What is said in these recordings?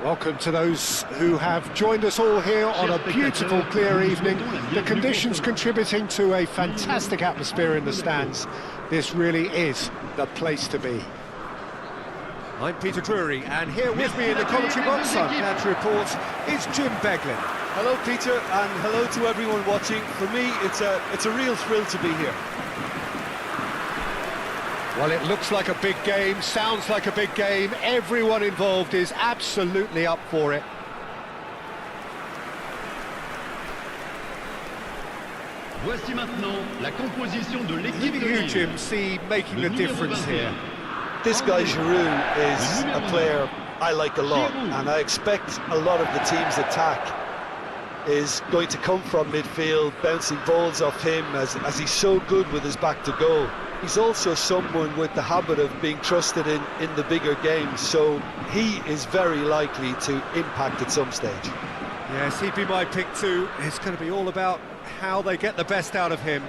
Welcome to those who have joined us all here on a beautiful, clear evening. The conditions contributing to a fantastic atmosphere in the stands. This really is the place to be. I'm Peter Drury, and here with me in the commentary box, I'm glad to report, is Jim Beglin. Hello, Peter, and hello to everyone watching. For me, it's a real thrill to be here. Well, it looks like a big game, sounds like a big game. Everyone involved is absolutely up for it. Voici maintenant la composition de l'équipe de You, Lille. Jim, see making a difference here. This guy Giroud is a player I like a lot, and I expect a lot of the team's attack is going to come from midfield, bouncing balls off him as he's so good with his back to goal. He's also someone with the habit of being trusted in the bigger games, so he is very likely to impact at some stage. Yes, he'd be my pick too. It's going to be all about how they get the best out of him.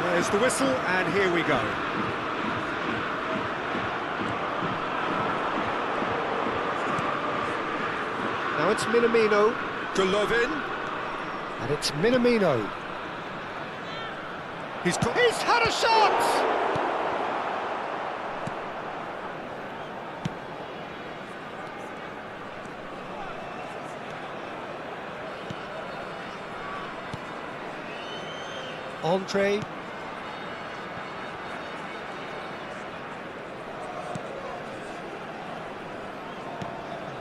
There's the whistle, and here we go. Now it's Minamino, Golovin, and it's Minamino. He's had a shot! Andre.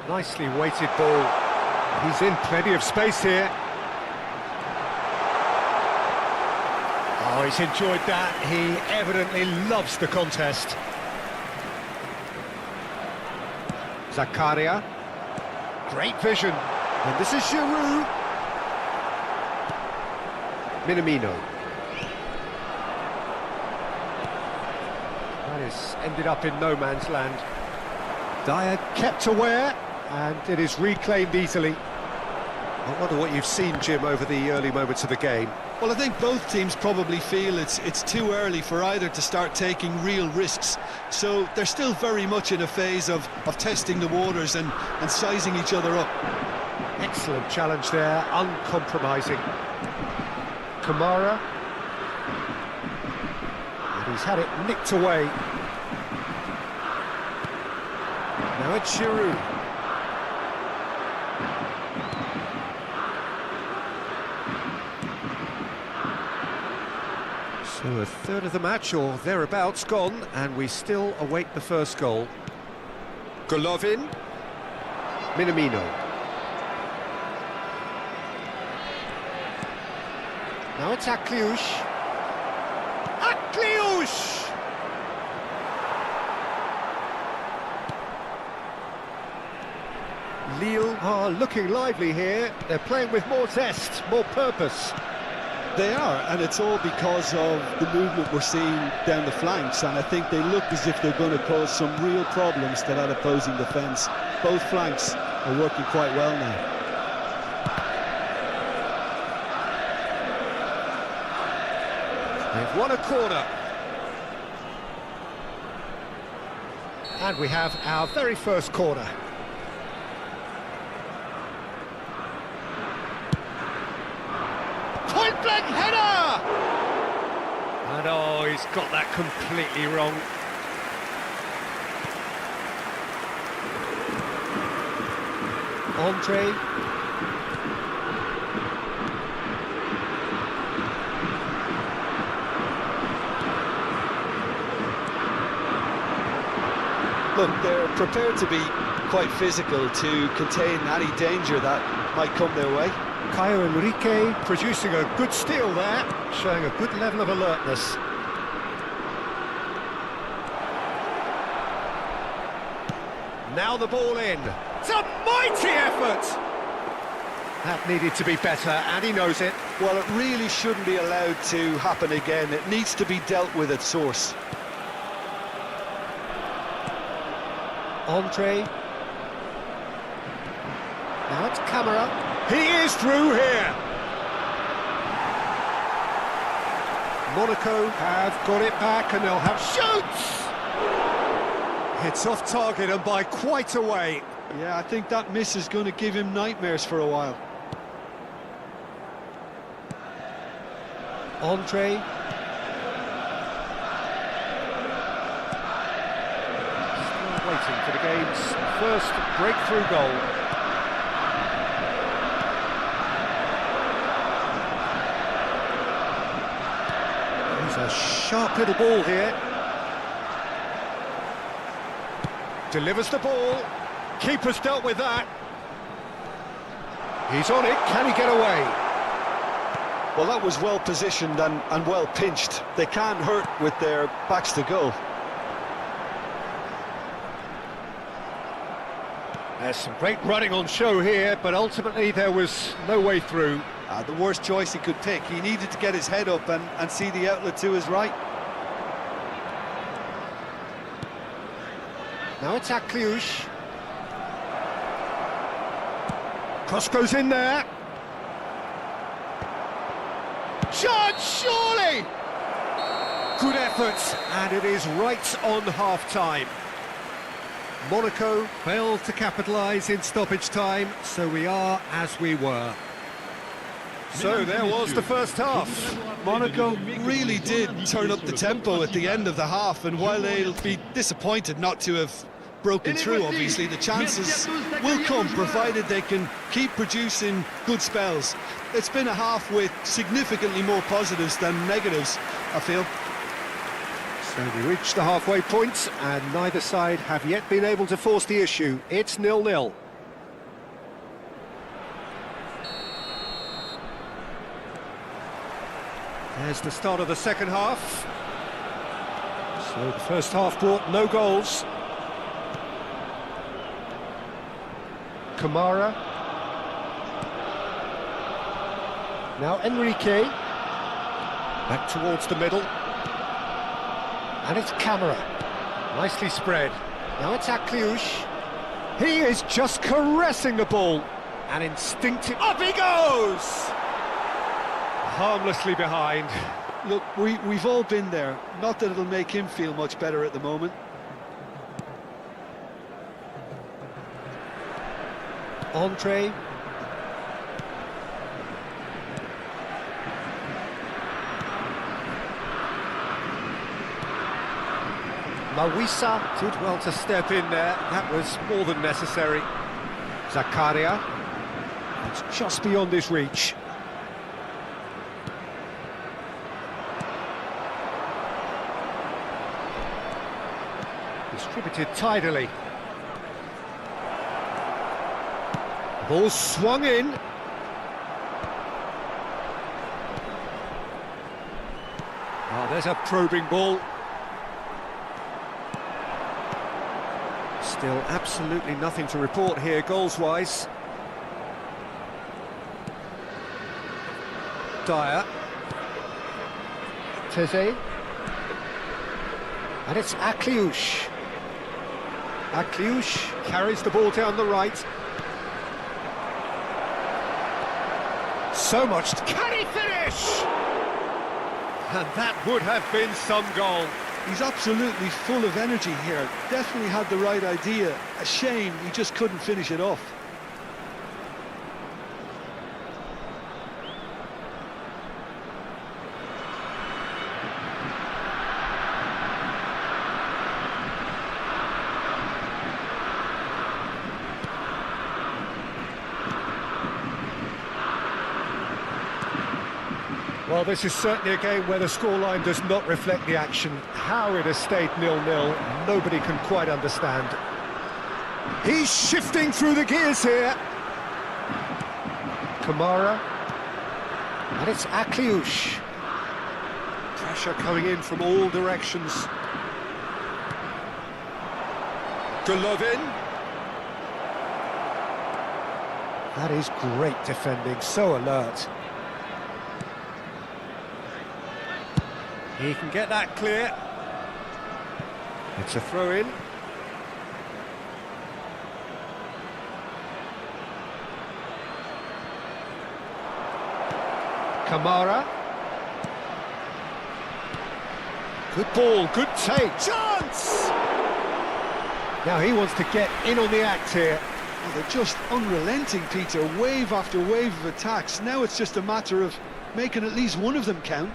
Nicely weighted ball. He's in plenty of space here. Oh, he's enjoyed that. He evidently loves the contest. Zakaria. Great vision. And this is Giroud. Minamino. That is ended up in no man's land. Dyer kept aware, and it is reclaimed easily. I wonder what you've seen, Jim, over the early moments of the game. Well, I think both teams probably feel it's too early for either to start taking real risks. So they're still very much in a phase of testing the waters and sizing each other up. Excellent challenge there, uncompromising. Kamara. And he's had it nicked away. Now it's Giroud. So a third of the match, or thereabouts, gone, and we still await the first goal. Golovin. Minamino. Now it's Akliouche. Akliouche! Lille are looking lively here. They're playing with more zest, more purpose. They are, and it's all because of the movement we're seeing down the flanks, and I think they look as if they're going to cause some real problems to that opposing defence. Both flanks are working quite well now. They've won a corner. And we have our very first corner. Point-blank header! And oh, he's got that completely wrong. Andre. Look, they're prepared to be quite physical to contain any danger that might come their way. Caio Henrique producing a good steal there, showing a good level of alertness. Now the ball in. It's a mighty effort! That needed to be better, and he knows it. Well, it really shouldn't be allowed to happen again. It needs to be dealt with at source. Andre. Now it's Camera. He is through here. Monaco have got it back and they'll have shoots! It's off target and by quite a way. Yeah, I think that miss is going to give him nightmares for a while. Andre. Still waiting for the game's first breakthrough goal. There's a sharp little ball here. Delivers the ball. Keeper's dealt with that. He's on it. Can he get away? Well, that was well positioned and well pinched. They can't hurt with their backs to goal. There's some great running on show here, but ultimately there was no way through. The worst choice he could pick. He needed to get his head up and see the outlet to his right. Now it's Akliouche. Cross goes in there. Shot, surely! Good effort, and it is right on half-time. Monaco failed to capitalise in stoppage time, so we are as we were. So there was the first half. Monaco really did turn up the tempo at the end of the half, and while they'll be disappointed not to have broken through, obviously, the chances will come, provided they can keep producing good spells. It's been a half with significantly more positives than negatives, I feel. So we reach the halfway point, and neither side have yet been able to force the issue. It's 0-0. There's the start of the second half. So the first half brought no goals. Kamara. Now Enrique. Back towards the middle. And it's Camera. Nicely spread. Now it's Akliouche. He is just caressing the ball. And instinctive. Up he goes! Harmlessly behind. Look, we've all been there. Not that it'll make him feel much better at the moment. Andre. Mawisa did well to step in there. That was more than necessary. Zakaria. It's just beyond his reach. Distributed tidily. Ball swung in. Oh, there's a probing ball. Still absolutely nothing to report here, goals-wise. Dyer. Teze. And it's Akliouche. Akliouche carries the ball down the right. So much. Can he finish? And that would have been some goal. He's absolutely full of energy here. Definitely had the right idea. A shame he just couldn't finish it off. Well, this is certainly a game where the scoreline does not reflect the action. How it has stayed 0-0, nobody can quite understand. He's shifting through the gears here. Kamara. And it's Akliouche. Pressure coming in from all directions. Golovin. That is great defending, so alert. He can get that clear. It's a throw-in. Kamara. Good ball, good take. Chance! Now he wants to get in on the act here. Well, they're just unrelenting, Peter. Wave after wave of attacks. Now it's just a matter of making at least one of them count.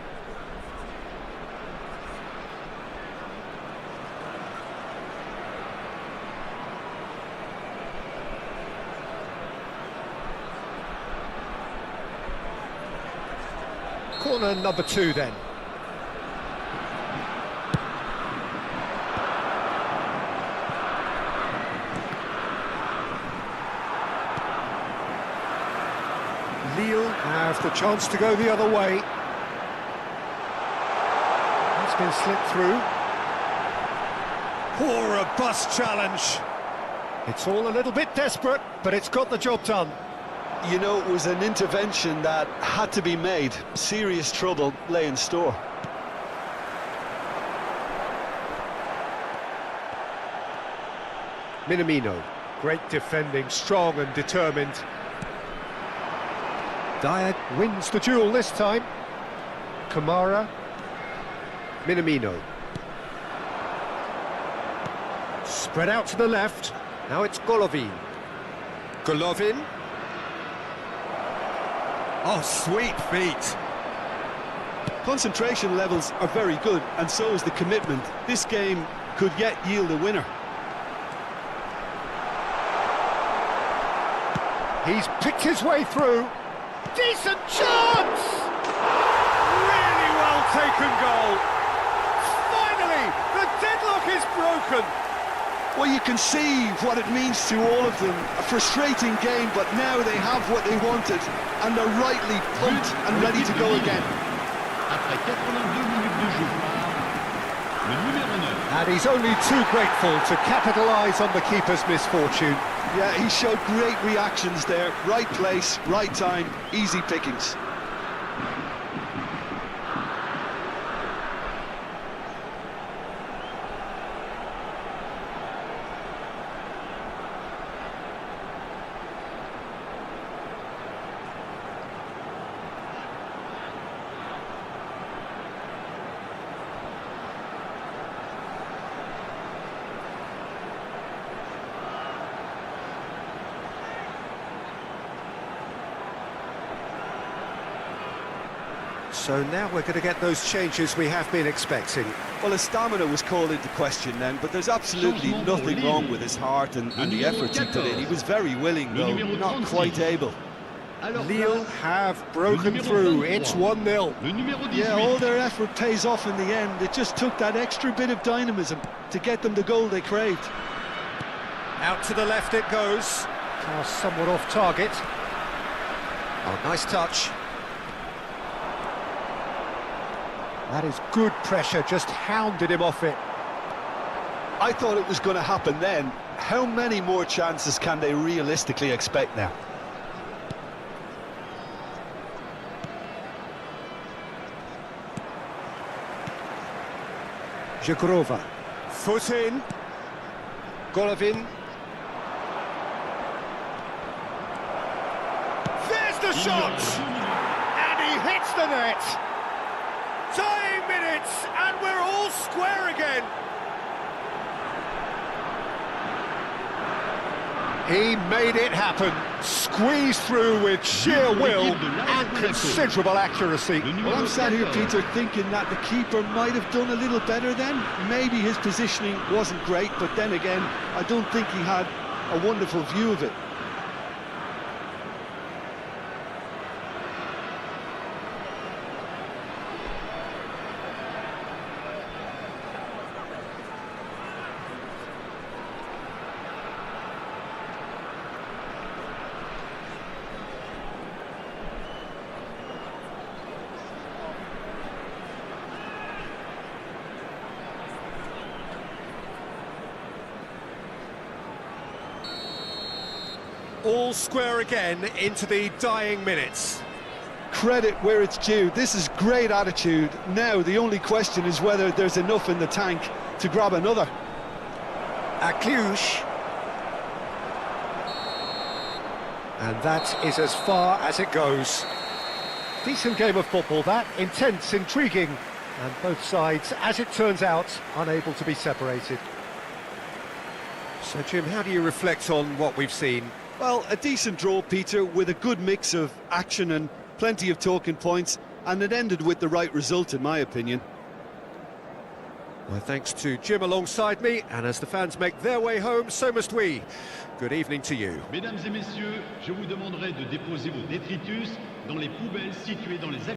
Corner number 2 then. Lille have the chance to go the other way. It's been slipped through. Oh, a robust challenge. It's all a little bit desperate, but it's got the job done. You know, it was an intervention that had to be made. Serious trouble lay in store. Minamino, great defending, strong and determined. Dyer wins the duel this time. Kamara. Minamino. Spread out to the left. Now it's Golovin. Golovin. Oh, sweet feet. Concentration levels are very good, and so is the commitment. This game could yet yield a winner. He's picked his way through. Decent chance! Really well taken goal. Finally, the deadlock is broken. Well, you can see what it means to all of them. A frustrating game, but now they have what they wanted, and they're rightly pumped and ready to go again. Après 82 minutes de jeu, le numéro 9. And he's only too grateful to capitalise on the keeper's misfortune. Yeah, he showed great reactions there. Right place, right time, easy pickings. So now we're going to get those changes we have been expecting. Well, his stamina was called into question then, but there's absolutely nothing wrong with his heart and the efforts he put in. He was very willing, though, not quite able. Lille have broken through. It's 1-0. Yeah, all their effort pays off in the end. It just took that extra bit of dynamism to get them the goal they craved. Out to the left it goes. Somewhat off target. Oh, nice touch. That is good pressure, just hounded him off it. I thought it was going to happen then. How many more chances can they realistically expect now? Jagrova. Foot in. Golovin. There's the shot! And he hits the net! Dying minutes, and we're all square again. He made it happen, squeezed through with sheer will and considerable accuracy. Well, I'm sat here, Peter, thinking that the keeper might have done a little better then. Maybe his positioning wasn't great, but then again, I don't think he had a wonderful view of it. all square again into the dying minutes. Credit where it's due. This is great attitude. Now the only question is whether there's enough in the tank to grab another. Cluj. And that is as far as it goes. Decent game of football, that. Intense, intriguing, and both sides, as it turns out, unable to be separated. So, Jim, how do you reflect on what we've seen? Well, a decent draw, Peter, with a good mix of action and plenty of talking points, and it ended with the right result, in my opinion. My thanks to Jim alongside me, and as the fans make their way home, so must we. Good evening to you. Mesdames et messieurs, je vous demanderai de déposer vos détritus dans les poubelles situées dans les